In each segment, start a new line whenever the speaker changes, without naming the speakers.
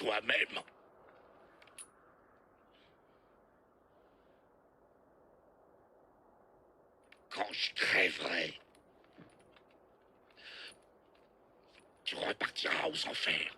toi-même. Quand je crèverai, tu repartiras aux enfers.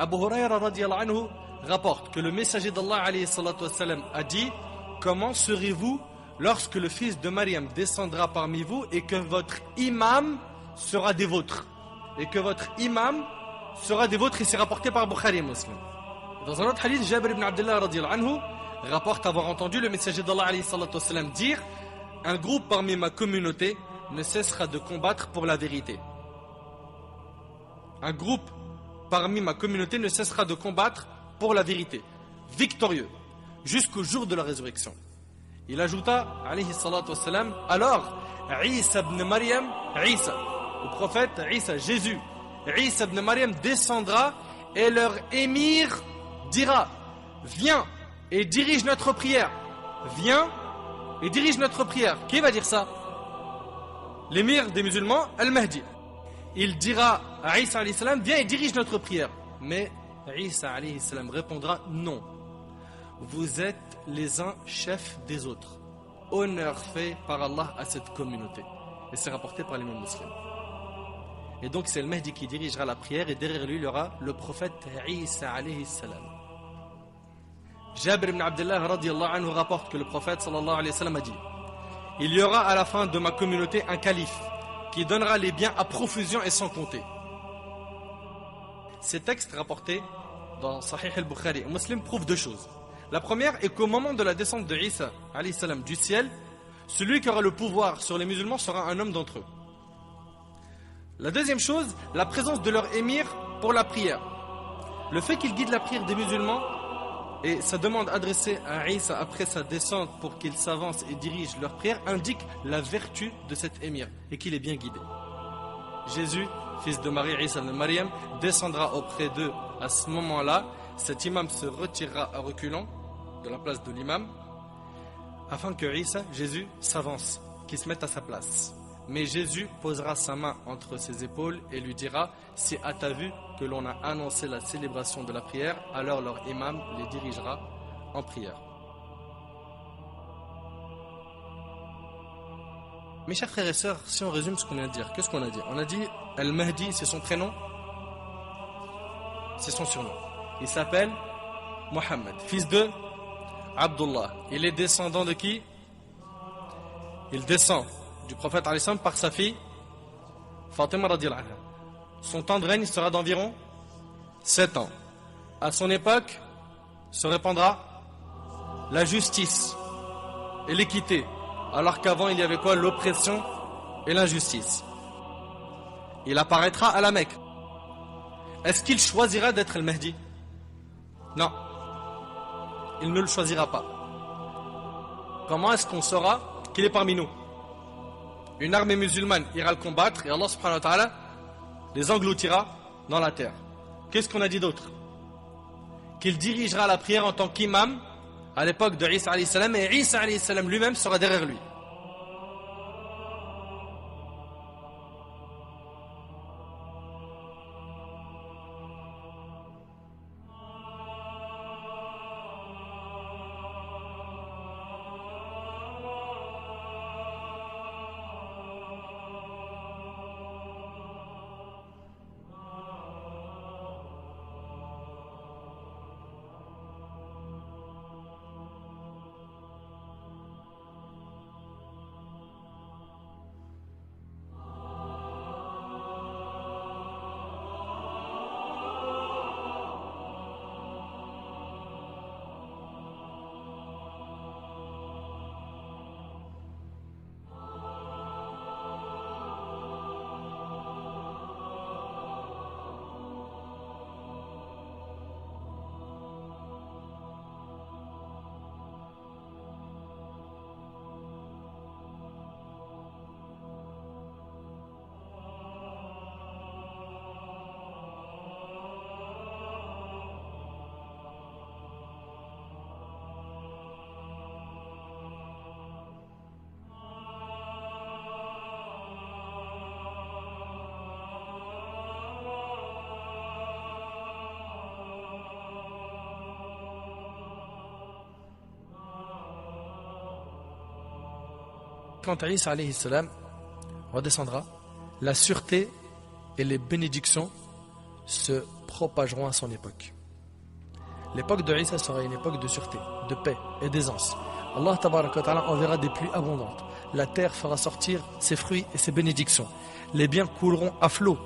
Abu Hurayra radiallahu anhu rapporte que le messager d'Allah alayhi salatu wassalam a dit: comment serez-vous lorsque le fils de Maryam descendra parmi vous et que votre imam sera des vôtres? Et que votre imam sera des vôtres, et c'est rapporté par Bukhari et Muslim. Dans un autre hadith, Jabir ibn Abdullah radiallahu anhu rapporte avoir entendu le messager d'Allah alayhi salatu wassalam dire: un groupe parmi ma communauté ne cessera de combattre pour la vérité. Un groupe parmi ma communauté ne cessera de combattre pour la vérité, victorieux, jusqu'au jour de la résurrection. Il ajouta, alayhi salatu wassalam, alors, Isa ibn Maryam, Isa, le prophète Isa, Jésus, Isa ibn Maryam descendra et leur émir dira: viens et dirige notre prière. Viens et dirige notre prière. Qui va dire ça? L'émir des musulmans, Al-Mahdi. Il dira à Isa alayhi salam: viens et dirige notre prière. Mais Isa alayhi salam répondra: non. Vous êtes les uns chefs des autres. Honneur fait par Allah à cette communauté. Et c'est rapporté par l'imam muslim. Et donc c'est le Mahdi qui dirigera la prière, et derrière lui il y aura le prophète Isa alayhi salam. Jabir ibn Abdullah radiallahu anhu rapporte que le prophète sallallahu alayhi wa sallam a dit: il y aura à la fin de ma communauté un calife qui donnera les biens à profusion et sans compter. Ces textes rapportés dans Sahih al-Bukhari et Muslim prouvent deux choses. La première est qu'au moment de la descente de Isa alayhi salam du ciel, celui qui aura le pouvoir sur les musulmans sera un homme d'entre eux. La deuxième chose, la présence de leur émir pour la prière. Le fait qu'il guide la prière des musulmans et sa demande adressée à Isa après sa descente pour qu'il s'avance et dirige leur prière indique la vertu de cet émir et qu'il est bien guidé. Jésus, fils de Marie, Isa de Maryam, descendra auprès d'eux à ce moment-là. Cet imam se retirera à reculons de la place de l'imam afin que Isa, Jésus, s'avance, qu'il se mette à sa place. Mais Jésus posera sa main entre ses épaules et lui dira: si à ta vue que l'on a annoncé la célébration de la prière, alors leur imam les dirigera en prière. Mes chers frères et sœurs, si on résume ce qu'on vient de dire, qu'est-ce qu'on a dit? On a dit Al-Mahdi, c'est son prénom, c'est son surnom. Il s'appelle Mohammed, fils de Abdullah. Il est descendant de qui? Il descend du prophète alayhi salam par sa fille Fatima radhiyallahu anha. Son temps de règne sera d'environ 7 ans. À son époque se répandra la justice et l'équité, alors qu'avant il y avait quoi? L'oppression et l'injustice. Il apparaîtra à la Mecque. Est-ce qu'il choisira d'être le Mahdi? Non. Il ne le choisira pas. Comment est-ce qu'on saura qu'il est parmi nous? Une armée musulmane ira le combattre et Allah subhanahu wa ta'ala les engloutira dans la terre. Qu'est-ce qu'on a dit d'autre? Qu'il dirigera la prière en tant qu'imam à l'époque de Isa alayhi salam, et Isa alayhi salam lui-même sera derrière lui. Quand Isa alayhi salam redescendra, la sûreté et les bénédictions se propageront à son époque. L'époque de Isa sera une époque de sûreté, de paix et d'aisance. Allah tabaraka wa ta'ala enverra des pluies abondantes. La terre fera sortir ses fruits et ses bénédictions. Les biens couleront à flot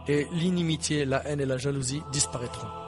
et l'inimitié, la haine et la jalousie disparaîtront.